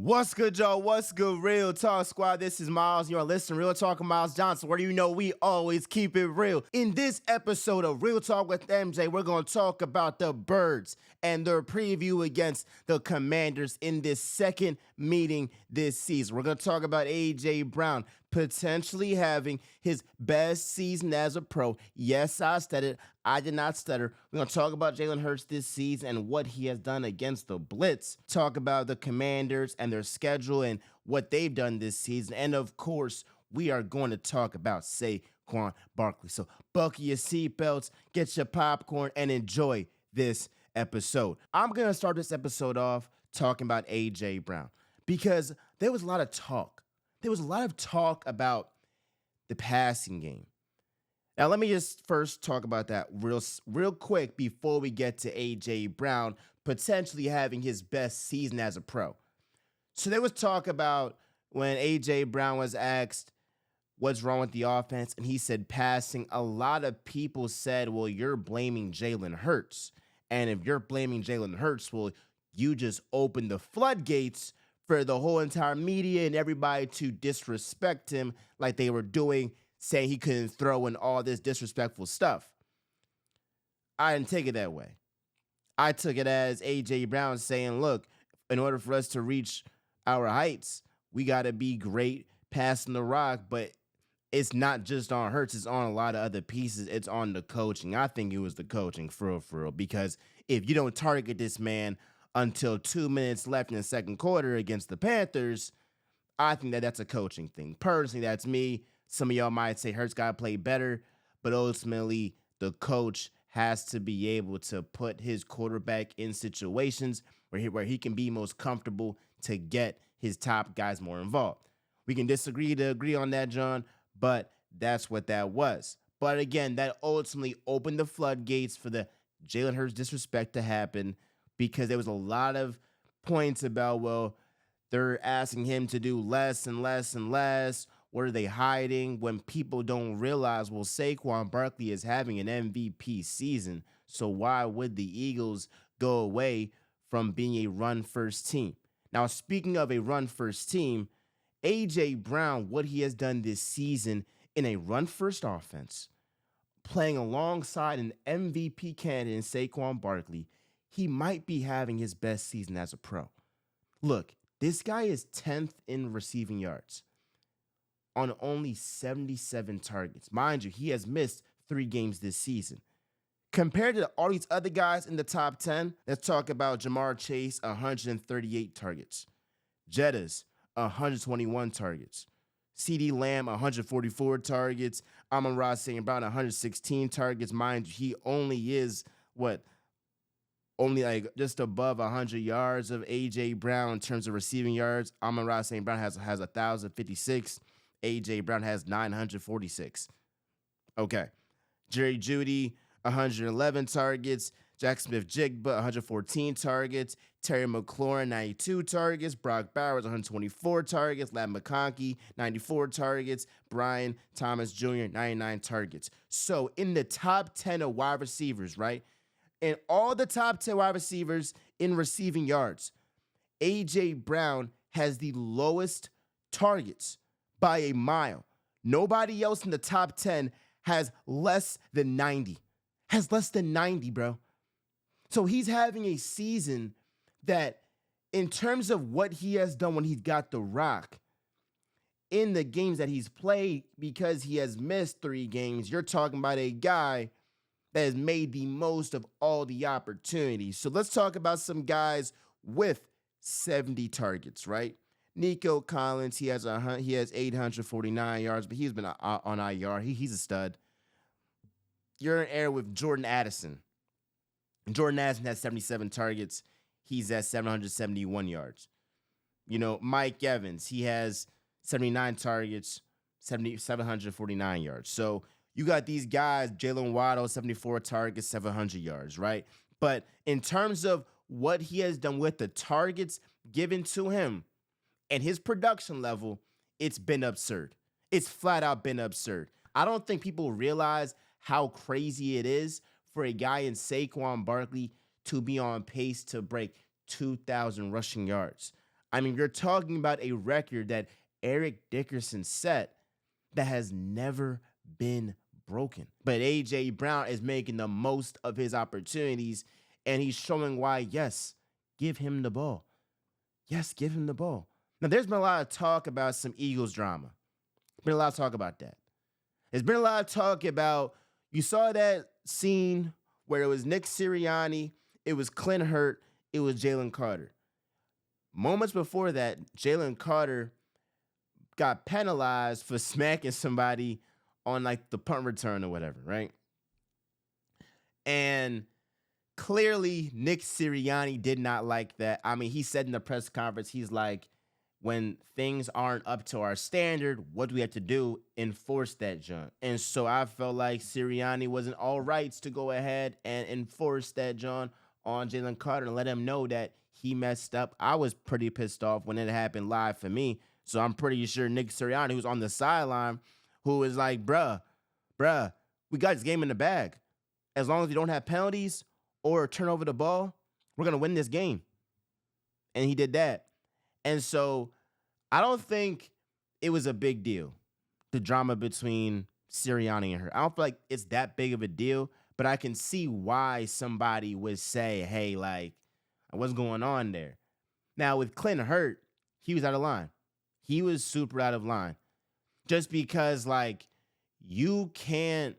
What's good, y'all? What's good, Real Talk Squad? This is Miles. You're listening to Real Talk with Miles Johnson, where you know we always keep it real. In this episode of Real Talk with MJ, we're going to talk about the Birds and their preview against the Commanders in this second meeting this season. We're going to talk about A.J. Brown potentially having his best season as a pro. Yes, I stuttered. I did not stutter. We're going to talk about Jalen Hurts this season and what he has done against the Blitz. Talk about the Commanders and their schedule and what they've done this season. And of course, we are going to talk about Saquon Barkley. So buckle your seatbelts, get your popcorn, and enjoy this episode. I'm going to start this episode off talking about A.J. Brown because there was a lot of talk. There was a lot of talk about the passing game. Now, let me just first talk about that real quick before we get to A.J. Brown potentially having his best season as a pro. So there was talk about when A.J. Brown was asked what's wrong with the offense, and he said passing. A lot of people said, well, you're blaming Jalen Hurts. And if you're blaming Jalen Hurts, well, you just opened the floodgates for the whole entire media and everybody to disrespect him like they were doing, saying he couldn't throw and all this disrespectful stuff. I didn't take it that way. I took it as A.J. Brown saying, look, in order for us to reach our heights, we got to be great passing the rock, but it's not just on Hurts, it's on a lot of other pieces. It's on the coaching. I think it was the coaching for real, because if you don't target this man until 2 minutes left in the second quarter against the Panthers, I think that's a coaching thing. Personally, that's me. Some of y'all might say Hurts got to play better, but ultimately the coach has to be able to put his quarterback in situations where he can be most comfortable to get his top guys more involved. We can disagree to agree on that, John, but that's what that was. But again, that ultimately opened the floodgates for the Jalen Hurts disrespect to happen, because there was a lot of points about, well, they're asking him to do less and less and less. What are they hiding? When people don't realize, well, Saquon Barkley is having an MVP season, so why would the Eagles go away from being a run-first team? Now, speaking of a run-first team, A.J. Brown, what he has done this season in a run-first offense, playing alongside an MVP candidate in Saquon Barkley, he might be having his best season as a pro. Look, this guy is 10th in receiving yards on only 77 targets. Mind you, he has missed 3 games this season. Compared to all these other guys in the top 10, let's talk about Jamar Chase, 138 targets. Jettas, 121 targets. CeeDee Lamb, 144 targets. Amon-Ra St. Brown, 116 targets. Mind you, he only is, only like just above 100 yards of A.J. Brown in terms of receiving yards. Amon-Ra St. Brown has 1,056. A.J. Brown has 946. Okay. Jerry Jeudy, 111 targets. Jack Smith-Jigba, 114 targets. Terry McLaurin, 92 targets. Brock Bowers, 124 targets. Ladd McConkey, 94 targets. Brian Thomas Jr., 99 targets. So in the top 10 of wide receivers, right? And all the top 10 wide receivers in receiving yards, A.J. Brown has the lowest targets by a mile. Nobody else in the top 10 has less than 90. Has less than 90, bro. So he's having a season that, in terms of what he has done when he's got the rock, in the games that he's played, because he has missed 3 games, you're talking about a guy that has made the most of all the opportunities. So let's talk about some guys with 70 targets, right? Nico Collins, he has 849 yards, but he's been on IR. He's a stud. You're in air with Jordan Addison. Jordan Addison has 77 targets. He's at 771 yards. You know, Mike Evans, he has 79 targets, 749 yards. So you got these guys, Jalen Waddle, 74 targets, 700 yards, right? But in terms of what he has done with the targets given to him and his production level, it's been absurd. It's flat out been absurd. I don't think people realize how crazy it is for a guy in Saquon Barkley to be on pace to break 2,000 rushing yards. I mean, you're talking about a record that Eric Dickerson set that has never been broken. But A.J. Brown is making the most of his opportunities, and he's showing why, yes, give him the ball. Yes, give him the ball. Now, there's been a lot of talk about some Eagles drama. Been a lot of talk about that. There's been a lot of talk about, you saw that scene where it was Nick Sirianni, it was Clint Hurt, it was Jalen Carter. Moments before that, Jalen Carter got penalized for smacking somebody on like the punt return or whatever, right? And clearly Nick Sirianni did not like that. I mean, he said in the press conference, he's like, when things aren't up to our standard, what do we have to do? Enforce that junk. And so I felt like Sirianni was in all rights to go ahead and enforce that junk on Jalen Carter and let him know that he messed up. I was pretty pissed off when it happened live for me. So I'm pretty sure Nick Sirianni, who's on the sideline, who was like, bruh, we got this game in the bag. As long as we don't have penalties or turn over the ball, we're going to win this game. And he did that. And so I don't think it was a big deal, the drama between Sirianni and her. I don't feel like it's that big of a deal, but I can see why somebody would say, hey, like, what's going on there? Now, with Clint Hurt, he was out of line. He was super out of line. Just because, like, you can't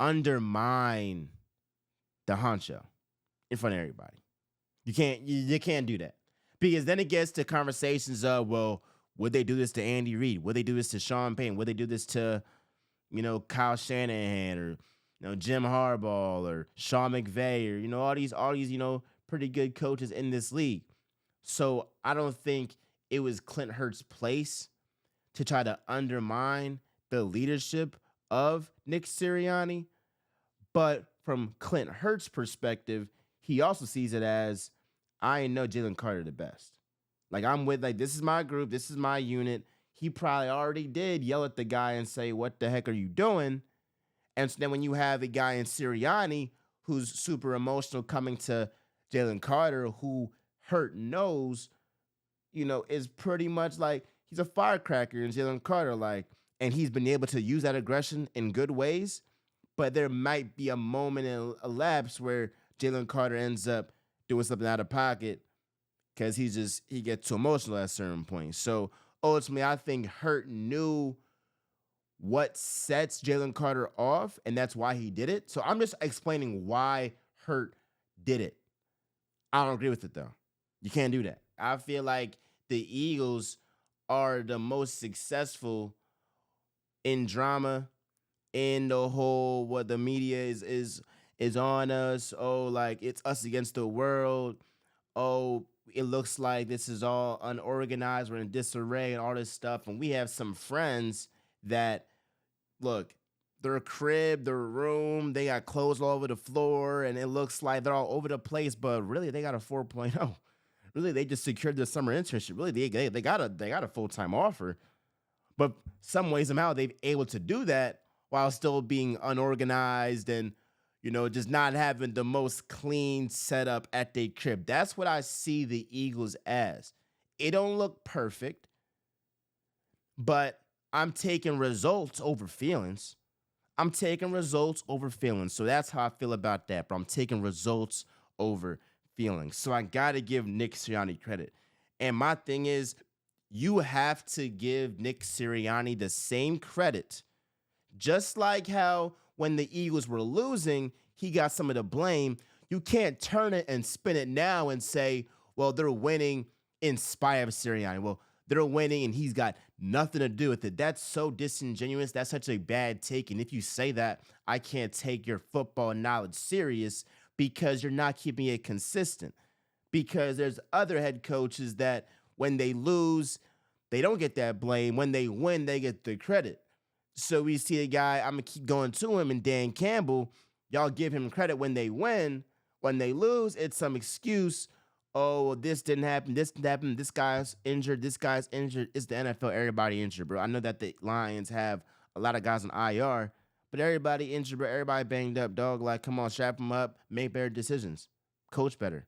undermine the honcho in front of everybody. You can't do that. Because then it gets to conversations of, well, would they do this to Andy Reid? Would they do this to Sean Payton? Would they do this to, Kyle Shanahan or, Jim Harbaugh or Sean McVay or, all these, pretty good coaches in this league. So I don't think it was Clint Hurt's place to try to undermine the leadership of Nick Sirianni. But from Clint Hurt's perspective, he also sees it as, I know Jalen Carter the best. Like, I'm with, like, this is my group, this is my unit. He probably already did yell at the guy and say, what the heck are you doing? And so then when you have a guy in Sirianni who's super emotional coming to Jalen Carter, who Hurt knows, is pretty much like, he's a firecracker in Jalen Carter, like, and he's been able to use that aggression in good ways, but there might be a moment in a lapse where Jalen Carter ends up doing something out of pocket because he gets too emotional at a certain point. So ultimately, I think Hurt knew what sets Jalen Carter off, and that's why he did it. So I'm just explaining why Hurt did it. I don't agree with it, though. You can't do that. I feel like the Eagles are the most successful in drama, in the whole what the media is on us. Oh, like, it's us against the world. Oh, it looks like this is all unorganized. We're in disarray and all this stuff. And we have some friends that, look, their crib, their room, they got clothes all over the floor, and it looks like they're all over the place, but really they got a 4.0. Really, they just secured their summer internship. Really, they got a full-time offer. But some ways somehow they've able to do that while still being unorganized and, just not having the most clean setup at their crib. That's what I see the Eagles as. It don't look perfect, but I'm taking results over feelings. So that's how I feel about that, but I'm taking results over feelings. So I got to give Nick Sirianni credit. And my thing is, you have to give Nick Sirianni the same credit, just like how when the Eagles were losing, he got some of the blame. You can't turn it and spin it now and say, well, they're winning in spite of Sirianni. Well, they're winning and he's got nothing to do with it. That's so disingenuous. That's such a bad take. And if you say that, I can't take your football knowledge serious because you're not keeping it consistent. Because there's other head coaches that when they lose, they don't get that blame. When they win, they get the credit. So we see a guy, I'm going to keep going to him, and Dan Campbell, y'all give him credit when they win. When they lose, it's some excuse. Oh, this didn't happen. This didn't happen. This guy's injured. It's the NFL. Everybody injured, bro. I know that the Lions have a lot of guys on IR, but everybody injured, bro. Everybody banged up, dog. Like, come on, strap them up. Make better decisions. Coach better.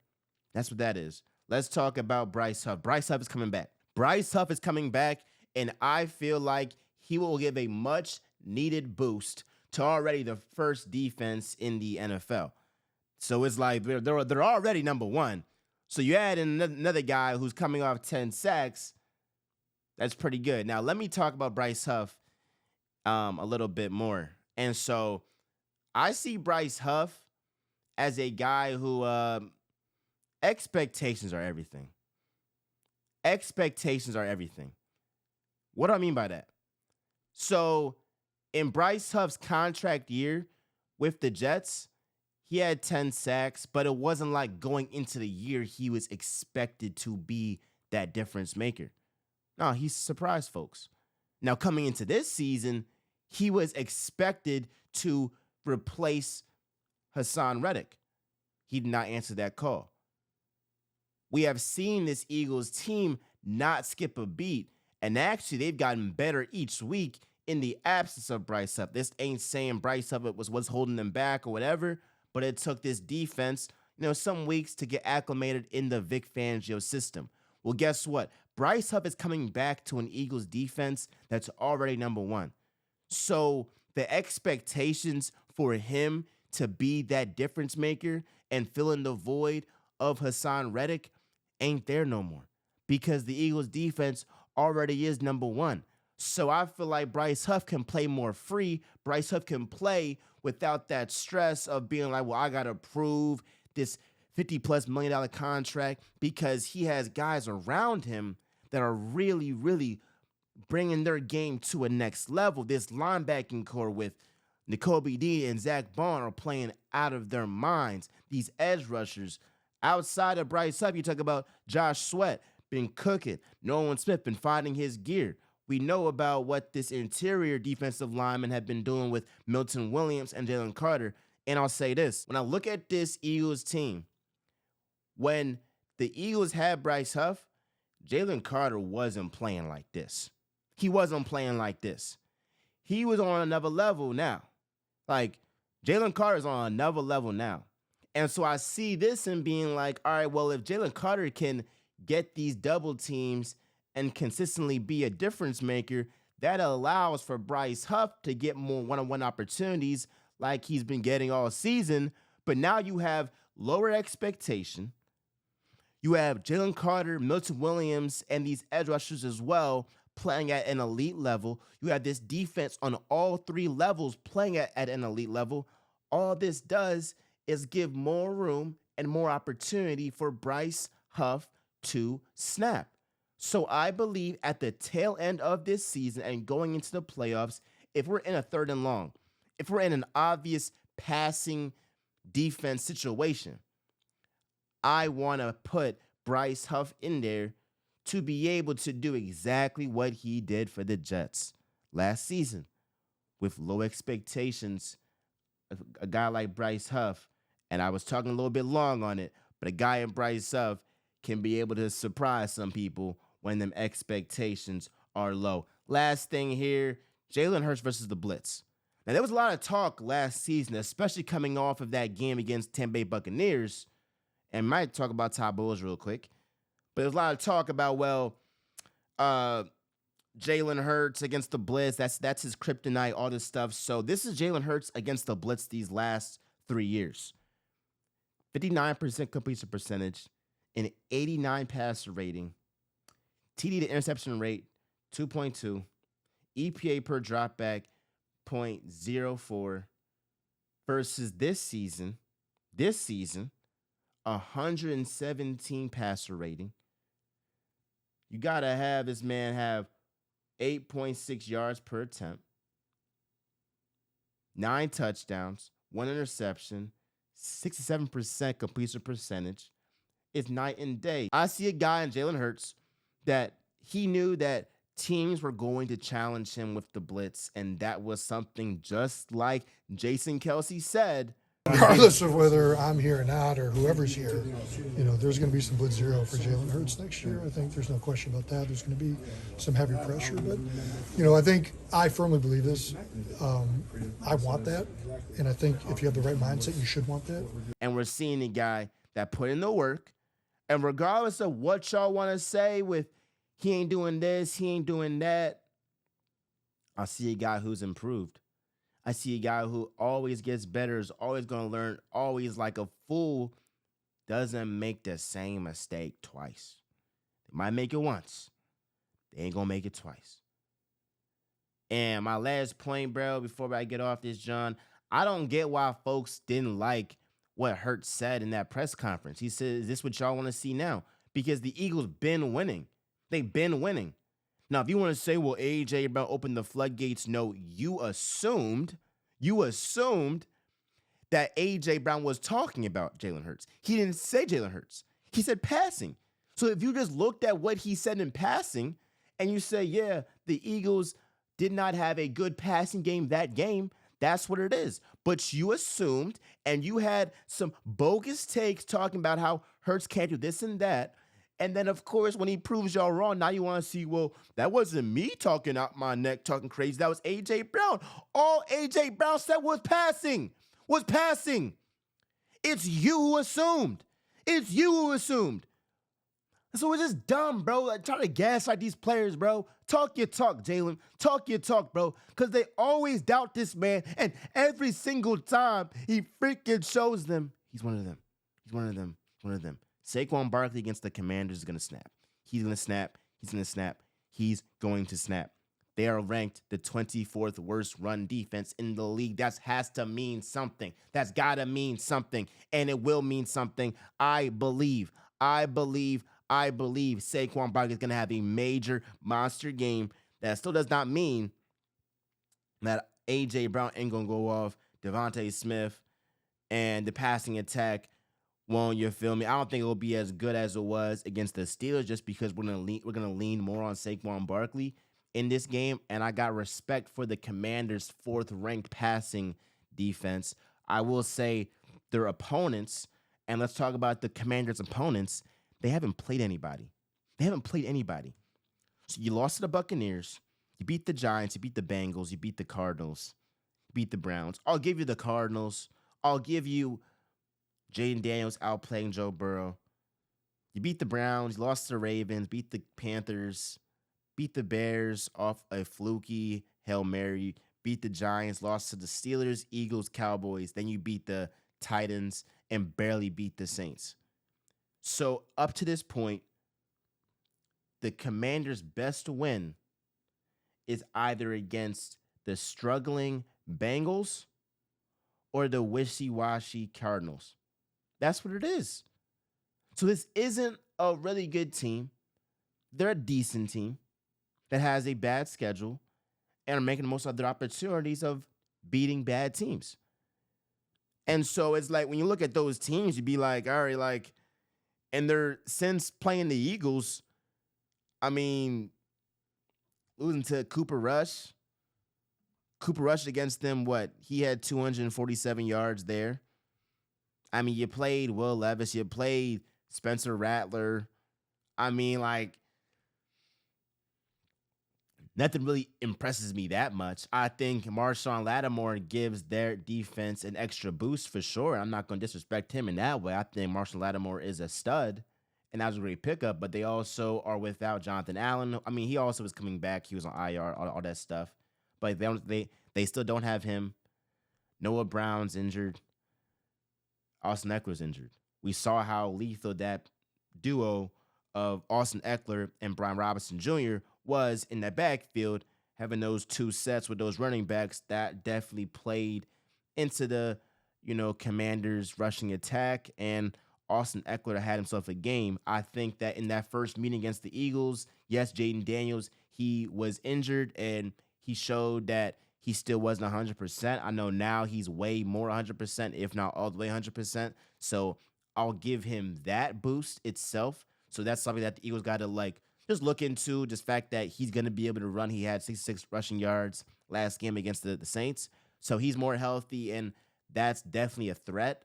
That's what that is. let's talk about Bryce Huff. Bryce Huff is coming back. Bryce Huff is coming back, and I feel like he will give a much needed boost to already the first defense in the NFL. So it's like they're already number one. So you add in another guy who's coming off 10 sacks. That's pretty good. Now, let me talk about Bryce Huff a little bit more. And so I see Bryce Huff as a guy who expectations are everything. Expectations are everything. What do I mean by that? So in Bryce Huff's contract year with the Jets, he had 10 sacks, but it wasn't like going into the year he was expected to be that difference maker. No, he surprised folks. Now, coming into this season, he was expected to replace Hassan Reddick. He did not answer that call. We have seen this Eagles team not skip a beat, and actually they've gotten better each week in the absence of Bryce Huff. This ain't saying Bryce Huff was holding them back or whatever, but it took this defense, some weeks to get acclimated in the Vic Fangio system. Well, guess what? Bryce Huff is coming back to an Eagles defense that's already number one. So the expectations for him to be that difference maker and fill in the void of Hassan Reddick ain't there no more because the Eagles defense already is number one. So I feel like Bryce Huff can play more free. Bryce Huff can play without that stress of being like, well, I got to prove this $50+ million contract, because he has guys around him that are really, really bringing their game to a next level. This linebacking core with N'Kobe Dean and Zach Bond are playing out of their minds. These edge rushers outside of Bryce Huff, you talk about Josh Sweat been cooking. Nolan Smith been finding his gear. We know about what this interior defensive lineman have been doing with Milton Williams and Jalen Carter. And I'll say this, when I look at this Eagles team, when the Eagles had Bryce Huff, Jalen Carter wasn't playing like this. He wasn't playing like this. He was on another level now. Like, Jalen Carter's on another level now. And so I see this and being like, all right, well, if Jalen Carter can get these double teams and consistently be a difference maker, that allows for Bryce Huff to get more one-on-one opportunities like he's been getting all season. But now you have lower expectation. You have Jalen Carter, Milton Williams, and these edge rushers as well playing at an elite level. You have this defense on all three levels playing at an elite level. All this does is give more room and more opportunity for Bryce Huff to snap. So I believe at the tail end of this season and going into the playoffs, if we're in a 3rd and long, if we're in an obvious passing defense situation, I want to put Bryce Huff in there to be able to do exactly what he did for the Jets last season with low expectations. A guy like Bryce Huff, and I was talking a little bit long on it, but a guy in Bryce Huff can be able to surprise some people when them expectations are low. Last thing here, Jalen Hurts versus the Blitz. Now, there was a lot of talk last season, especially coming off of that game against Tampa Bay Buccaneers, and might talk about Todd Bowles real quick. But there's a lot of talk about, Jalen Hurts against the Blitz. That's his kryptonite, all this stuff. So this is Jalen Hurts against the Blitz these last 3 years. 59% completion percentage, an 89 passer rating, TD to interception rate 2.2, EPA per dropback 0.04, versus this season, 117 passer rating. You got to have this man have 8.6 yards per attempt, 9 touchdowns, 1 interception, 67% completion percentage. It's night and day. I see a guy in Jalen Hurts that he knew that teams were going to challenge him with the blitz, and that was something just like Jason Kelce said. Regardless of whether I'm here or not or whoever's here, there's going to be some blitz zero for Jalen Hurts next year. I think there's no question about that. There's going to be some heavy pressure, but, I think I firmly believe this. I want that, and I think if you have the right mindset, you should want that. And we're seeing a guy that put in the work, And regardless of what y'all want to say with he ain't doing this, he ain't doing that, I see a guy who's improved. I see a guy who always gets better, is always going to learn, always like a fool, doesn't make the same mistake twice. They might make it once. They ain't going to make it twice. And my last point, bro, before I get off this, John, I don't get why folks didn't like what Hurts said in that press conference. He said, is this what y'all want to see now? Because the Eagles been winning. They've been winning. Now, if you want to say, well, A.J. Brown opened the floodgates, no, you assumed that A.J. Brown was talking about Jalen Hurts. He didn't say Jalen Hurts. He said passing. So if you just looked at what he said in passing and you say, yeah, the Eagles did not have a good passing game that game, that's what it is. But you assumed, and you had some bogus takes talking about how Hurts can't do this and that. And then, of course, when he proves y'all wrong, now you want to see, well, that wasn't me talking out my neck, talking crazy. That was A.J. Brown. All A.J. Brown said was passing. It's you who assumed. So it's just dumb, bro. Like, trying to gaslight these players, bro. Talk your talk, Jalen. Talk your talk, bro. Because they always doubt this man. And every single time he freaking shows them, he's one of them. Saquon Barkley against the Commanders is going to snap. He's going to snap. They are ranked the 24th worst run defense in the league. That has to mean something. That's got to mean something. And it will mean something. I believe Saquon Barkley is going to have a major monster game. That still does not mean that A.J. Brown ain't going to go off. Devontae Smith and the passing attack won't, you feel me? I don't think it will be as good as it was against the Steelers just because we're going to lean more on Saquon Barkley in this game. And I got respect for the Commanders' 4th-ranked passing defense. I will say their opponents, and let's talk about the Commanders' opponents, they haven't played anybody. So you lost to the Buccaneers. You beat the Giants. You beat the Bengals. You beat the Cardinals. You beat the Browns. I'll give you the Cardinals. I'll give you Jaden Daniels outplaying Joe Burrow. You beat the Browns. You lost to the Ravens. Beat the Panthers. Beat the Bears off a fluky Hail Mary. Beat the Giants. Lost to the Steelers, Eagles, Cowboys. Then you beat the Titans and barely beat the Saints. So up to this point, the Commanders' best win is either against the struggling Bengals or the wishy-washy Cardinals. That's what it is. So this isn't a really good team. They're a decent team that has a bad schedule and are making the most of their opportunities of beating bad teams. And so it's like when you look at those teams, you'd be like, all right, like, and they're since playing the Eagles, I mean, losing to Cooper Rush against them, what? He had 247 yards there. I mean, you played Will Levis, you played Spencer Rattler. I mean, like, nothing really impresses me that much. I think Marshawn Lattimore gives their defense an extra boost for sure. I'm not going to disrespect him in that way. I think Marshawn Lattimore is a stud, and that was a great pickup, but they also are without Jonathan Allen. I mean, he also was coming back. He was on IR, all that stuff. But they still don't have him. Noah Brown's injured. Austin Eckler's injured. We saw how lethal that duo of Austin Eckler and Brian Robinson Jr. was in that backfield, having those two sets with those running backs. That definitely played into the, Commanders' rushing attack, and Austin Eckler had himself a game. I think that in that first meeting against the Eagles, yes, Jaden Daniels, he was injured, and he showed that he still wasn't 100%. I know now he's way more 100%, if not all the way 100%. So I'll give him that boost itself. So that's something that the Eagles got to, just look into, just fact that he's going to be able to run. He had 66 rushing yards last game against the Saints. So he's more healthy, and that's definitely a threat.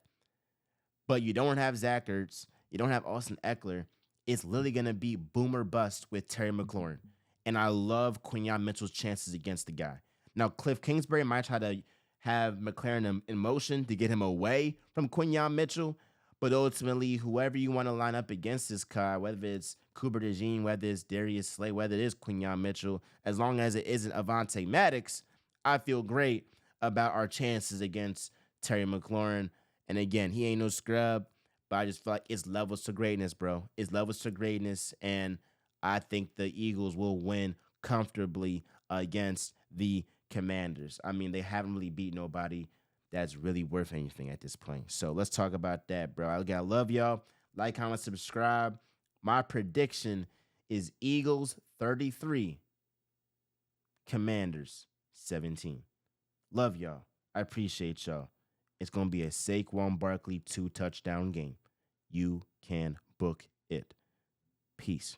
But you don't have Zach Ertz. You don't have Austin Eckler. It's literally going to be boom or bust with Terry McLaurin. And I love Quinyon Mitchell's chances against the guy. Now, Cliff Kingsbury might try to have McLaurin in motion to get him away from Quinyon Mitchell. But ultimately, whoever you want to line up against this guy, whether it's Cooper DeJean, whether it's Darius Slay, whether it is Quinyon Mitchell, as long as it isn't Avonte Maddox, I feel great about our chances against Terry McLaurin. And again, he ain't no scrub, but I just feel like it's levels to greatness, bro. It's levels to greatness, and I think the Eagles will win comfortably against the Commanders. I mean, they haven't really beat nobody that's really worth anything at this point. So let's talk about that, bro. I love y'all. Like, comment, subscribe. My prediction is Eagles 33, Commanders 17. Love y'all. I appreciate y'all. It's going to be a Saquon Barkley 2-touchdown game. You can book it. Peace.